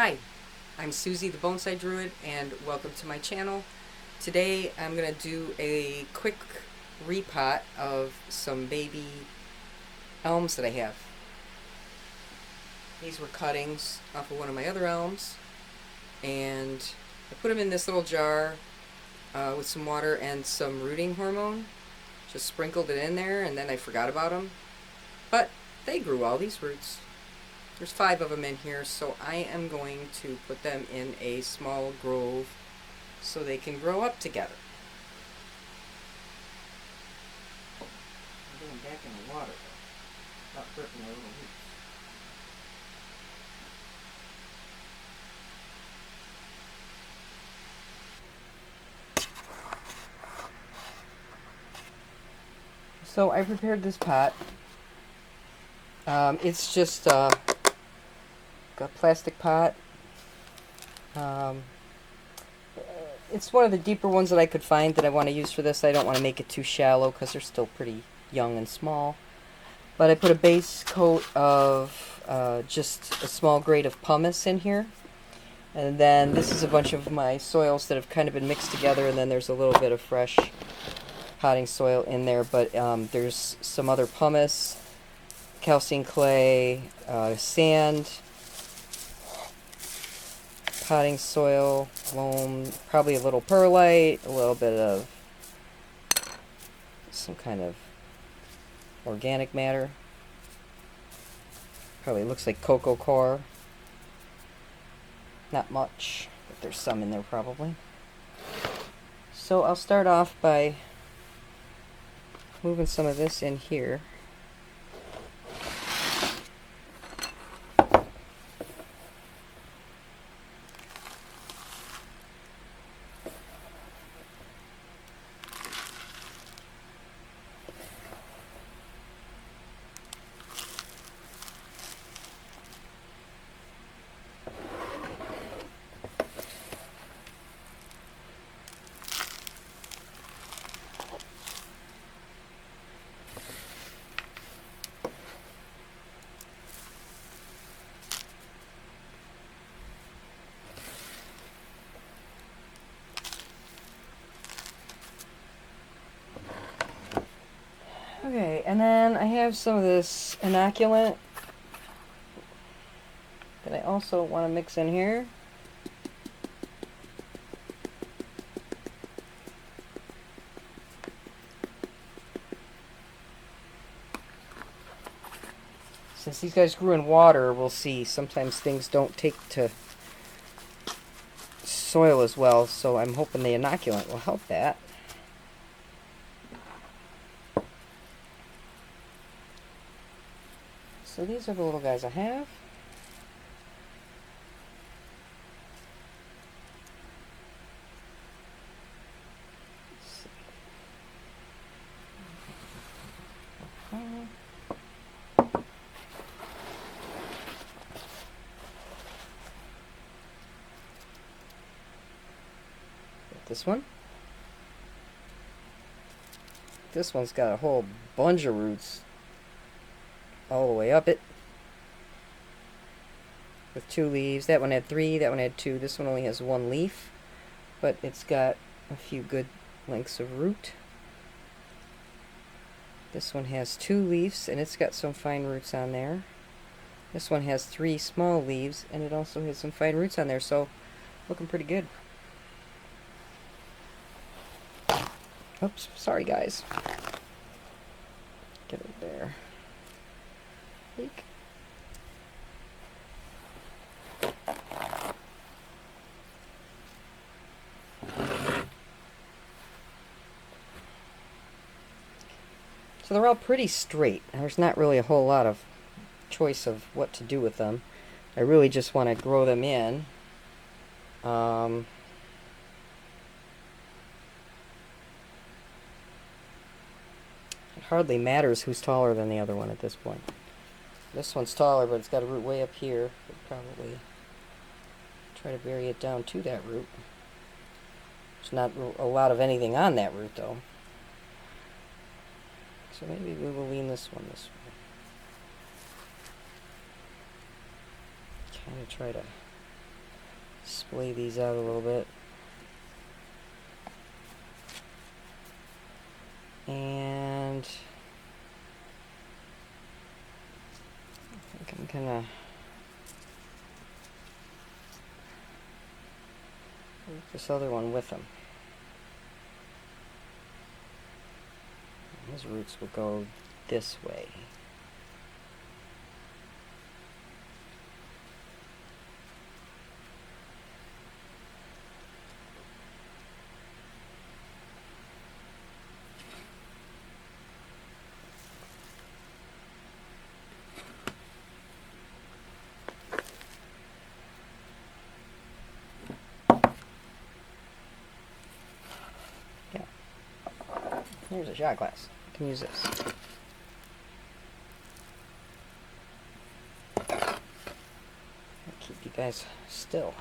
Hi, I'm Suzy the Bonsai Druid and welcome to my channel. Today I'm going to do a quick repot of some baby elms that I have. These were cuttings off of one of my other elms, and I put them in this little jar with some water and some rooting hormone. Just sprinkled it in there and then I forgot about them. But they grew all these roots. There's 5 of them in here, so I am going to put them in a small grove so they can grow up together. I'm going back in the water, not hurting my little roots. So I prepared this pot. It's just a plastic pot. It's one of the deeper ones that I could find that I want to use for this. I don't want to make it too shallow because they're still pretty young and small. But I put a base coat of just a small grade of pumice in here. And then this is a bunch of my soils that have kind of been mixed together, and then there's a little bit of fresh potting soil in there. But there's some other pumice, calcium clay, sand, potting soil, loam, probably a little perlite, a little bit of some kind of organic matter. Probably looks like cocoa coir. Not much, but there's some in there probably. So I'll start off by moving some of this in here. Okay, and then I have some of this inoculant that I also want to mix in here. Since these guys grew in water, we'll see, sometimes things don't take to soil as well, so I'm hoping the inoculant will help that. So these are the little guys I have. This one. This one's got a whole bunch of roots all the way up it, with 2 leaves. That one had 3, that one had 2. This one only has 1 leaf, but it's got a few good lengths of root. This one has 2 leaves, and it's got some fine roots on there. This one has 3 small leaves, and it also has some fine roots on there, so looking pretty good. Oops, sorry guys. Get it there. Eek. So they're all pretty straight. There's not really a whole lot of choice of what to do with them. I really just want to grow them in. It hardly matters who's taller than the other one at this point. This one's taller, but it's got a root way up here. I'll probably try to bury it down to that root. There's not a lot of anything on that root, though. So maybe we will lean this one this way. Kind of try to splay these out a little bit. And I think I'm gonna move this other one with them. His roots will go this way. Yeah. Here's a shot glass. I can use this. Keep you guys still.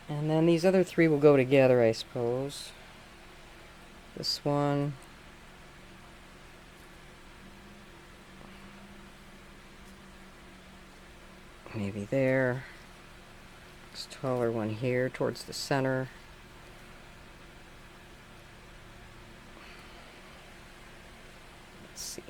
And then these other three will go together, I suppose. This one. Maybe there. This taller one here towards the center. Let's see.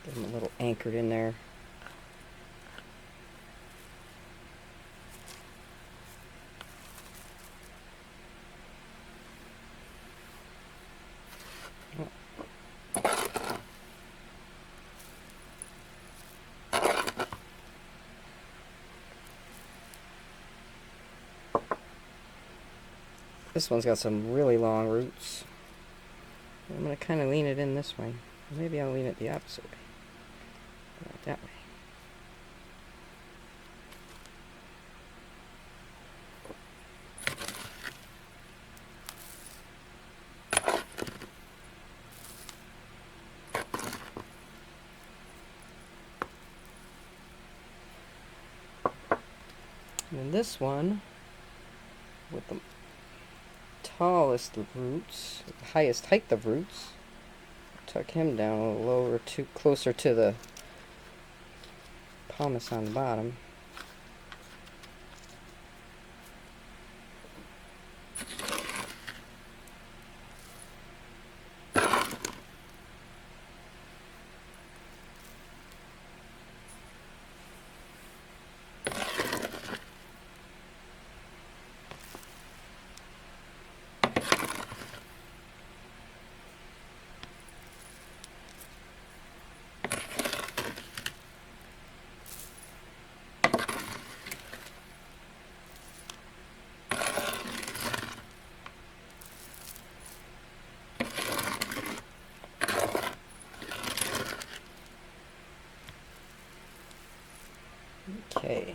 Get them a little anchored in there. This one's got some really long roots. I'm going to kind of lean it in this way. Maybe I'll lean it the opposite way. Not that way. And then this one, with the tallest of roots, the highest height of roots, tuck him down a little lower, closer to the pomace on the bottom. Okay.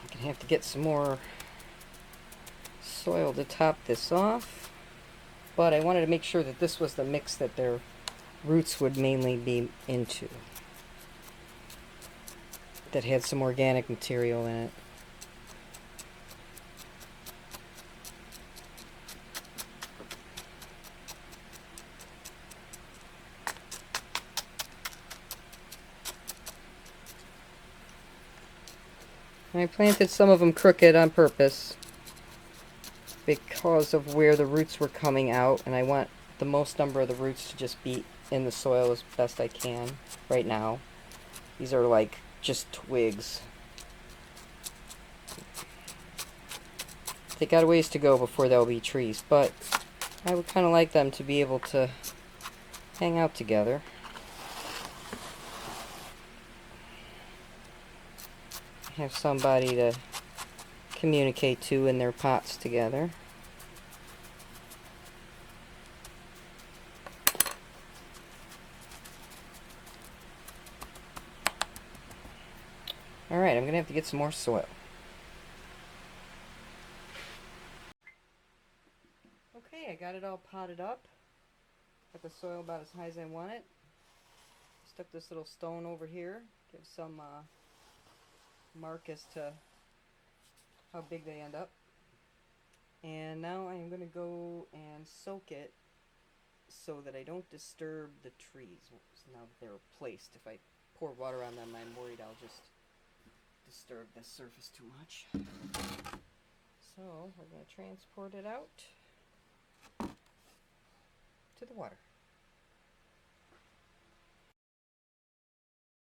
I'm gonna have to get some more soil to top this off, but I wanted to make sure that this was the mix that their roots would mainly be into, that had some organic material in it. I planted some of them crooked on purpose because of where the roots were coming out, and I want the most number of the roots to just be in the soil as best I can right now. These are like just twigs. They got a ways to go before they'll be trees, but I would kind of like them to be able to hang out together. Have somebody to communicate to in their pots together. Alright, I'm going to have to get some more soil. Okay, I got it all potted up. Got the soil about as high as I want it. Stuck this little stone over here. Give some mark as to how big they end up. And now I'm going to go and soak it so that I don't disturb the trees. So now that they're placed, if I pour water on them, I'm worried I'll just disturb the surface too much. So we're going to transport it out to the water.